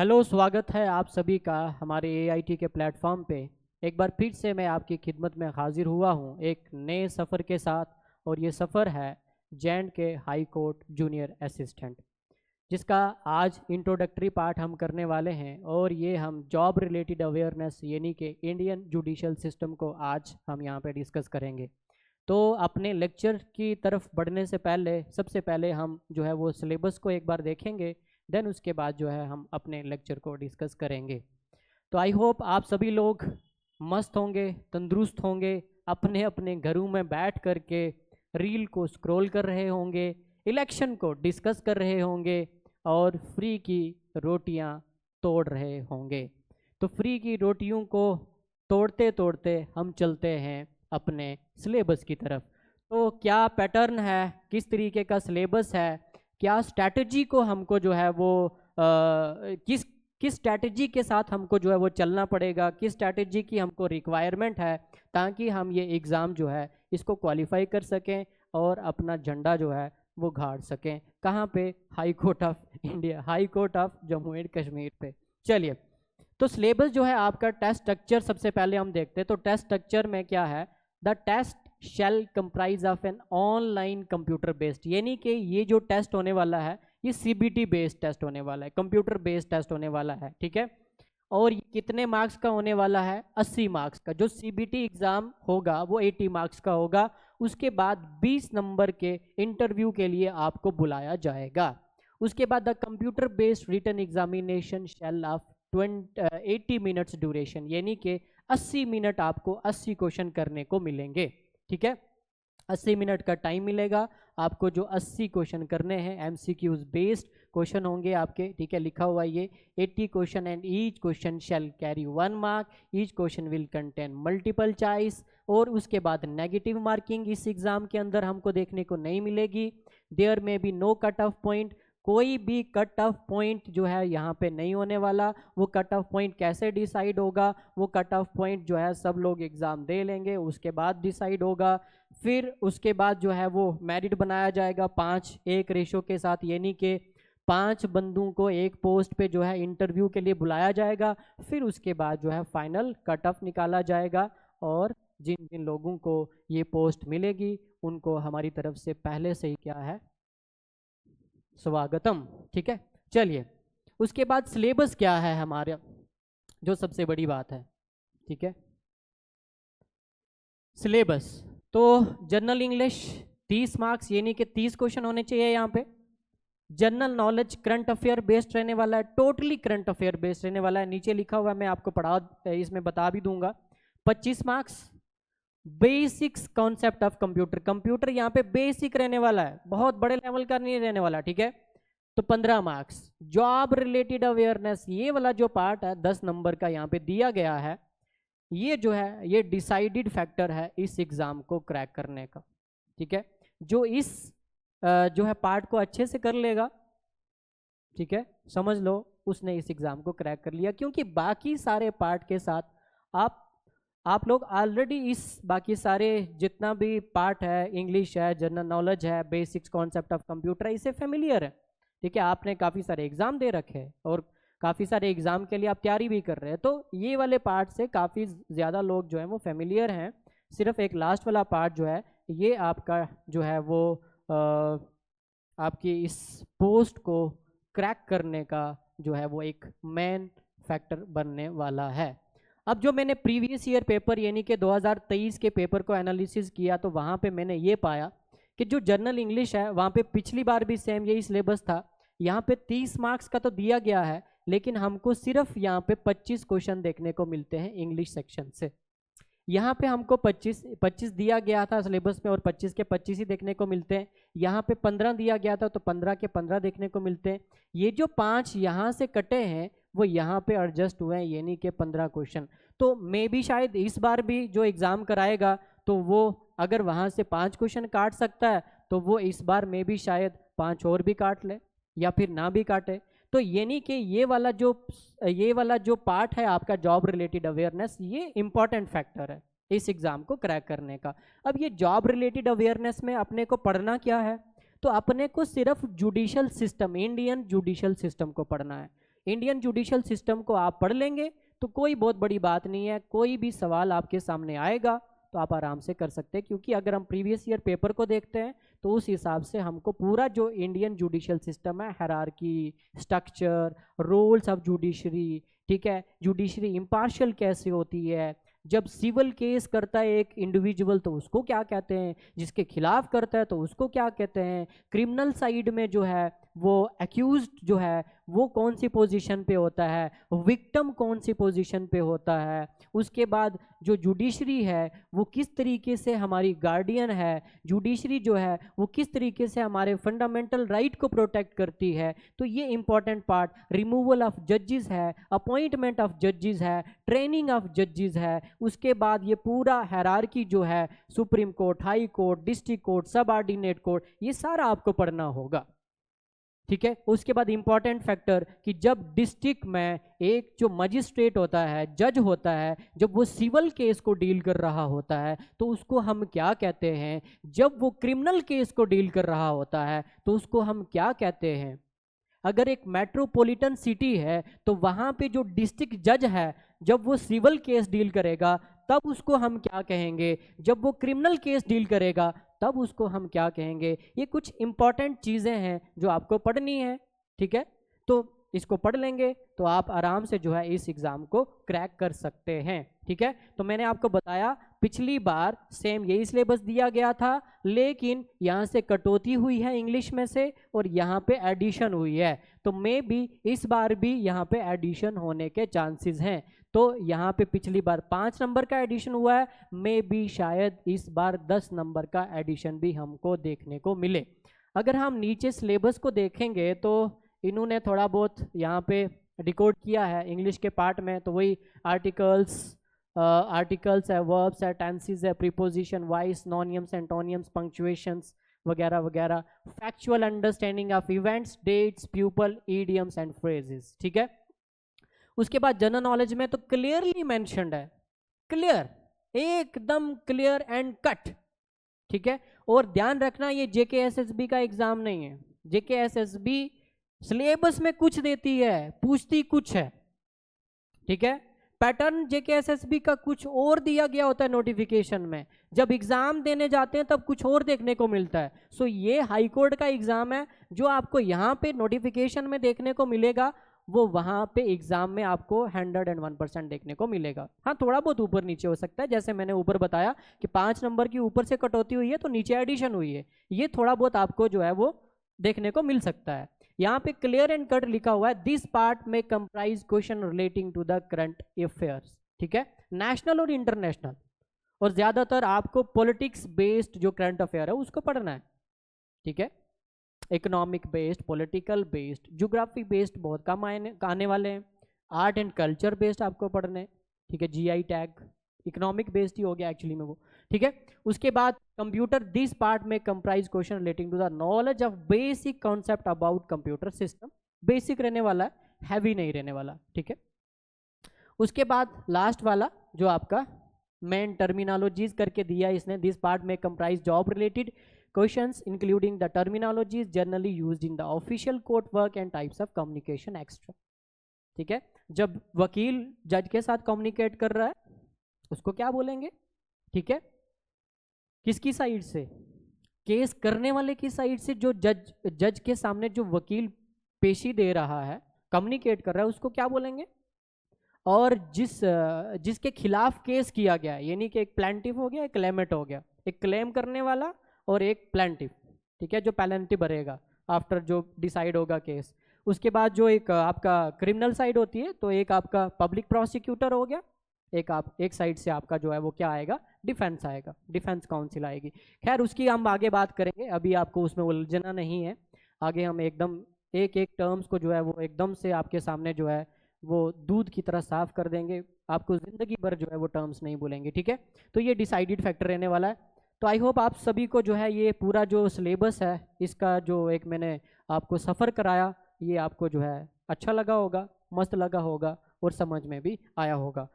Hello, स्वागत है आप सभी का हमारे एआईटी के प्लेटफॉर्म पे। एक बार फिर से मैं आपकी खिदमत में हाजिर हुआ हूँ एक नए सफ़र के साथ। और ये सफ़र है जैंड के हाई कोर्ट जूनियर असिस्टेंट, जिसका आज इंट्रोडक्टरी पार्ट हम करने वाले हैं। और ये हम जॉब रिलेटेड अवेयरनेस यानी कि इंडियन जुडिशल सिस्टम को आज हम यहाँ पे डिस्कस करेंगे। तो अपने लेक्चर की तरफ बढ़ने से पहले सबसे पहले हम जो है वो सिलेबस को एक बार देखेंगे, देन उसके बाद जो है हम अपने लेक्चर को डिस्कस करेंगे। तो आई होप आप सभी लोग मस्त होंगे, तंदुरुस्त होंगे, अपने अपने घरों में बैठ करके रील को स्क्रॉल कर रहे होंगे, इलेक्शन को डिस्कस कर रहे होंगे और फ्री की रोटियां तोड़ रहे होंगे। तो फ्री की रोटियों को तोड़ते तोड़ते हम चलते हैं अपने सिलेबस की तरफ। तो क्या पैटर्न है, किस तरीके का सिलेबस है, क्या स्ट्रैटेजी को हमको जो है वो किस किस स्ट्रैटेजी के साथ हमको जो है वो चलना पड़ेगा, किस स्ट्रैटेजी की हमको रिक्वायरमेंट है, ताकि हम ये एग्ज़ाम जो है इसको क्वालिफाई कर सकें और अपना झंडा जो है वो गाड़ सकें। कहाँ पे? High court of India, high court of Jammu and Kashmir पे। चलिए, तो सिलेबस जो है आपका, टेस्ट स्ट्रक्चर सबसे पहले हम देखते हैं। तो टेस्ट स्ट्रक्चर में क्या है? The test shall comprise of an online computer based, यानी कि ये जो टेस्ट होने वाला है ये सीबीटी बेस्ड टेस्ट होने वाला है, कंप्यूटर बेस्ड टेस्ट होने वाला है, ठीक है। और ये कितने मार्क्स का होने वाला है? 80 मार्क्स का। जो सीबीटी एग्ज़ाम होगा वो 80 मार्क्स का होगा। उसके बाद 20 नंबर के इंटरव्यू के लिए आपको बुलाया जाएगा। उसके बाद the computer based written examination shall of 80 minutes duration, यानी कि 80 मिनट आपको 80 क्वेश्चन करने को मिलेंगे, ठीक है। 80 मिनट का टाइम मिलेगा आपको, जो 80 क्वेश्चन करने हैं एमसीक्यूज बेस्ड क्वेश्चन होंगे आपके, ठीक है। लिखा हुआ ये 80 question and each question shell carry 1 mark, each question will contain multiple choice. और उसके बाद नेगेटिव मार्किंग इस एग्जाम के अंदर हमको देखने को नहीं मिलेगी। There may be no cut off point, कोई भी कट ऑफ पॉइंट जो है यहाँ पे नहीं होने वाला। वो कट ऑफ पॉइंट कैसे डिसाइड होगा? वो कट ऑफ पॉइंट जो है सब लोग एग्ज़ाम दे लेंगे, उसके बाद डिसाइड होगा। फिर उसके बाद जो है वो मेरिट बनाया जाएगा 5:1 रेशो के साथ, यानी कि 5 बंदों को एक पोस्ट पे जो है इंटरव्यू के लिए बुलाया जाएगा। फिर उसके बाद जो है फाइनल कट ऑफ निकाला जाएगा और जिन जिन लोगों को ये पोस्ट मिलेगी उनको हमारी तरफ से पहले से ही क्या है, स्वागतम, ठीक है। चलिए, उसके बाद सिलेबस क्या है हमारे, जो सबसे बड़ी बात है, ठीक है। सिलेबस तो जनरल इंग्लिश 30 मार्क्स, यानी कि 30 क्वेश्चन होने चाहिए यहाँ पे। General knowledge current affair based रहने वाला है, टोटली करंट अफेयर बेस्ड रहने वाला है। नीचे लिखा हुआ है, मैं आपको पढ़ा इसमें बता भी दूंगा। 25 marks. Basics concept of computer, computer यहाँ पे बेसिक रहने वाला है, बहुत बड़े लेवल का नहीं रहने वाला, ठीक है। तो 15 मार्क्स। जॉब रिलेटेड अवेयरनेस, ये वाला जो पार्ट है 10 नंबर का यहाँ पे दिया गया है, ये जो है ये डिसाइडेड फैक्टर है इस एग्जाम को क्रैक करने का, ठीक है। जो इस जो है पार्ट को अच्छे से कर लेगा, ठीक है, समझ लो उसने इस एग्जाम को क्रैक कर लिया। क्योंकि बाकी सारे पार्ट के साथ आप लोग ऑलरेडी इस बाकी सारे जितना भी पार्ट है, इंग्लिश है, जनरल नॉलेज है, बेसिक्स कॉन्सेप्ट ऑफ कंप्यूटर है, इससे फेमिलियर है, ठीक है। आपने काफ़ी सारे एग्जाम दे रखे हैं और काफ़ी सारे एग्जाम के लिए आप तैयारी भी कर रहे हैं, तो ये वाले पार्ट से काफ़ी ज़्यादा लोग जो है वो फेमिलियर हैं। सिर्फ एक लास्ट वाला पार्ट जो है ये आपका जो है वो आपकी इस पोस्ट को क्रैक करने का जो है वो एक मेन फैक्टर बनने वाला है। अब जो मैंने प्रीवियस ईयर पेपर यानी कि 2023 के पेपर को एनालिसिस किया, तो वहाँ पे मैंने ये पाया कि जो जनरल इंग्लिश है वहाँ पे पिछली बार भी सेम यही सिलेबस था। यहाँ पे 30 मार्क्स का तो दिया गया है, लेकिन हमको सिर्फ यहाँ पे 25 क्वेश्चन देखने को मिलते हैं इंग्लिश सेक्शन से। यहाँ पे हमको 25 दिया गया था सिलेबस में और 25 के 25 ही देखने को मिलते हैं। यहाँ पे 15 दिया गया था तो 15 के 15 देखने को मिलते हैं। ये जो 5 यहाँ से कटे हैं वो यहाँ पे एडजस्ट हुए हैं, यानी कि 15 क्वेश्चन। तो मे भी शायद इस बार भी जो एग्ज़ाम कराएगा तो वो अगर वहाँ से 5 क्वेश्चन काट सकता है तो वो इस बार मे भी शायद 5 और भी काट ले या फिर ना भी काटे। तो यानी कि ये वाला जो पार्ट है आपका जॉब रिलेटेड अवेयरनेस, ये इंपॉर्टेंट फैक्टर है इस एग्ज़ाम को क्रैक करने का। अब ये जॉब रिलेटेड अवेयरनेस में अपने को पढ़ना क्या है? तो अपने को सिर्फ judicial system, Indian judicial system को पढ़ना है। इंडियन जुडिशियल सिस्टम को आप पढ़ लेंगे तो कोई बहुत बड़ी बात नहीं है, कोई भी सवाल आपके सामने आएगा तो आप आराम से कर सकते हैं, क्योंकि अगर हम प्रीवियस ईयर पेपर को देखते हैं तो उस हिसाब से हमको पूरा जो इंडियन जुडिशियल सिस्टम है, hierarchy, structure, roles of judiciary, ठीक है, जुडिशरी इम्पार्शियल कैसे होती है, जब सिविल केस करता है एक इंडिविजुअल तो उसको क्या कहते हैं, जिसके खिलाफ करता है तो उसको क्या कहते हैं, क्रिमिनल साइड में जो है वो एक्यूज्ड जो है वो कौन सी पोजीशन पे होता है, विक्टिम कौन सी पोजीशन पे होता है, उसके बाद जो जुडिशरी है वो किस तरीके से हमारी गार्डियन है, जुडिशरी जो है वो किस तरीके से हमारे फंडामेंटल राइट को प्रोटेक्ट करती है। तो ये इंपॉर्टेंट पार्ट, रिमूवल ऑफ जजेस है, अपॉइंटमेंट ऑफ जजेस है, ट्रेनिंग ऑफ जजेस है, उसके बाद ये पूरा हायरार्की जो है, supreme court, high court, district court, सब ऑर्डिनेट कोर्ट, ये सारा आपको पढ़ना होगा, ठीक है। उसके बाद इंपॉर्टेंट फैक्टर कि जब डिस्ट्रिक्ट में एक जो मजिस्ट्रेट होता है, जज होता है, जब वो सिविल केस को डील कर रहा होता है तो उसको हम क्या कहते हैं, जब वो क्रिमिनल केस को डील कर रहा होता है तो उसको हम क्या कहते हैं। अगर एक मेट्रोपॉलिटन सिटी है तो वहाँ पे जो डिस्ट्रिक्ट जज है जब वो सिविल केस डील करेगा तब उसको हम क्या कहेंगे, जब वो क्रिमिनल केस डील करेगा तब उसको हम क्या कहेंगे। ये कुछ इंपॉर्टेंट चीज़ें हैं जो आपको पढ़नी है, ठीक है। तो इसको पढ़ लेंगे तो आप आराम से जो है इस एग्ज़ाम को क्रैक कर सकते हैं, ठीक है। तो मैंने आपको बताया पिछली बार सेम यही सिलेबस दिया गया था, लेकिन यहाँ से कटौती हुई है इंग्लिश में से और यहाँ पे एडिशन हुई है, तो मे बी इस बार भी यहाँ पे एडिशन होने के चांसेस हैं। तो यहाँ पे पिछली बार 5 नंबर का एडिशन हुआ है, मे बी शायद इस बार 10 नंबर का एडिशन भी हमको देखने को मिले। अगर हम नीचे सिलेबस को देखेंगे तो इन्होंने थोड़ा बहुत यहाँ पे डिकोड किया है इंग्लिश के पार्ट में, तो वही आर्टिकल्स है, वर्ब्स है, टेंसेस है, preposition, voice, synonyms, antonyms, punctuations वगैरह वगैरह, factual understanding of events, dates, people, idioms and phrases, ठीक है। उसके बाद जनरल नॉलेज में तो क्लियरली मेंशन्ड है, क्लियर, एकदम क्लियर एंड कट, ठीक है। और ध्यान रखना ये जेकेएसएसबी का एग्जाम नहीं है, जेकेएसएसबी सिलेबस में कुछ देती है, पूछती कुछ है, ठीक है। पैटर्न जेकेएसएसबी का कुछ और दिया गया होता है नोटिफिकेशन में, जब एग्जाम देने जाते हैं तब कुछ और देखने को मिलता है। सो ये हाई कोर्ट का एग्जाम है, जो आपको यहाँ पे नोटिफिकेशन में देखने को मिलेगा वो वहाँ पे एग्जाम में आपको 101% देखने को मिलेगा। हाँ, थोड़ा बहुत ऊपर नीचे हो सकता है, जैसे मैंने ऊपर बताया कि 5 नंबर की ऊपर से कटौती हुई है तो नीचे एडिशन हुई है, ये थोड़ा बहुत आपको जो है वो देखने को मिल सकता है। यहाँ पे क्लियर एंड कट लिखा हुआ है, दिस पार्ट में comprise question relating to the current affairs, ठीक है, नेशनल और इंटरनेशनल, और ज्यादातर आपको पॉलिटिक्स बेस्ड जो करंट अफेयर है उसको पढ़ना है, ठीक है। Economic based, political based, geography based बहुत कम आने वाले हैं, आर्ट एंड कल्चर बेस्ड आपको पढ़ने, ठीक है, जीआई टैग इकोनॉमिक बेस्ड ही हो गया एक्चुअली में वो, ठीक है। उसके बाद कंप्यूटर, दिस पार्ट में comprise question relating to the knowledge of basic concept about computer system, basic रहने वाला है, हैवी नहीं रहने वाला, ठीक है। उसके बाद लास्ट वाला जो आपका मेन टर्मिनोलॉजीज करके दिया इसने, दिस पार्ट में comprise job related questions including the terminologies generally used in the official court work and types of communication extra, ठीक है। जब वकील जज के साथ कम्युनिकेट कर रहा है उसको क्या बोलेंगे, ठीक है, किसकी साइड से, केस करने वाले की साइड से, जो जज के सामने जो वकील पेशी दे रहा है, कम्युनिकेट कर रहा है, उसको क्या बोलेंगे। और जिसके खिलाफ केस किया गया है, यानी कि एक प्लेंटिफ हो गया, एक क्लेमेंट हो गया, एक क्लेम करने वाला और एक प्लेंटिफ, ठीक है, जो पेनल्टी भरेगा आफ्टर जो डिसाइड होगा केस। उसके बाद जो एक आपका क्रिमिनल साइड होती है, तो एक आपका पब्लिक प्रोसिक्यूटर हो गया, एक साइड से आपका जो है वो क्या आएगा, डिफेंस आएगा, डिफेंस काउंसिल आएगी। खैर उसकी हम आगे बात करेंगे, अभी आपको उसमें उलझना नहीं है, आगे हम एकदम एक एक टर्म्स को जो है वो एकदम से आपके सामने जो है वो दूध की तरह साफ कर देंगे, आपको जिंदगी भर जो है वो टर्म्स नहीं भूलेंगे, ठीक है। तो ये डिसाइडेड फैक्टर रहने वाला है। तो आई होप आप सभी को जो है ये पूरा जो सिलेबस है इसका जो एक मैंने आपको सफ़र कराया, ये आपको जो है अच्छा लगा होगा, मस्त लगा होगा और समझ में भी आया होगा।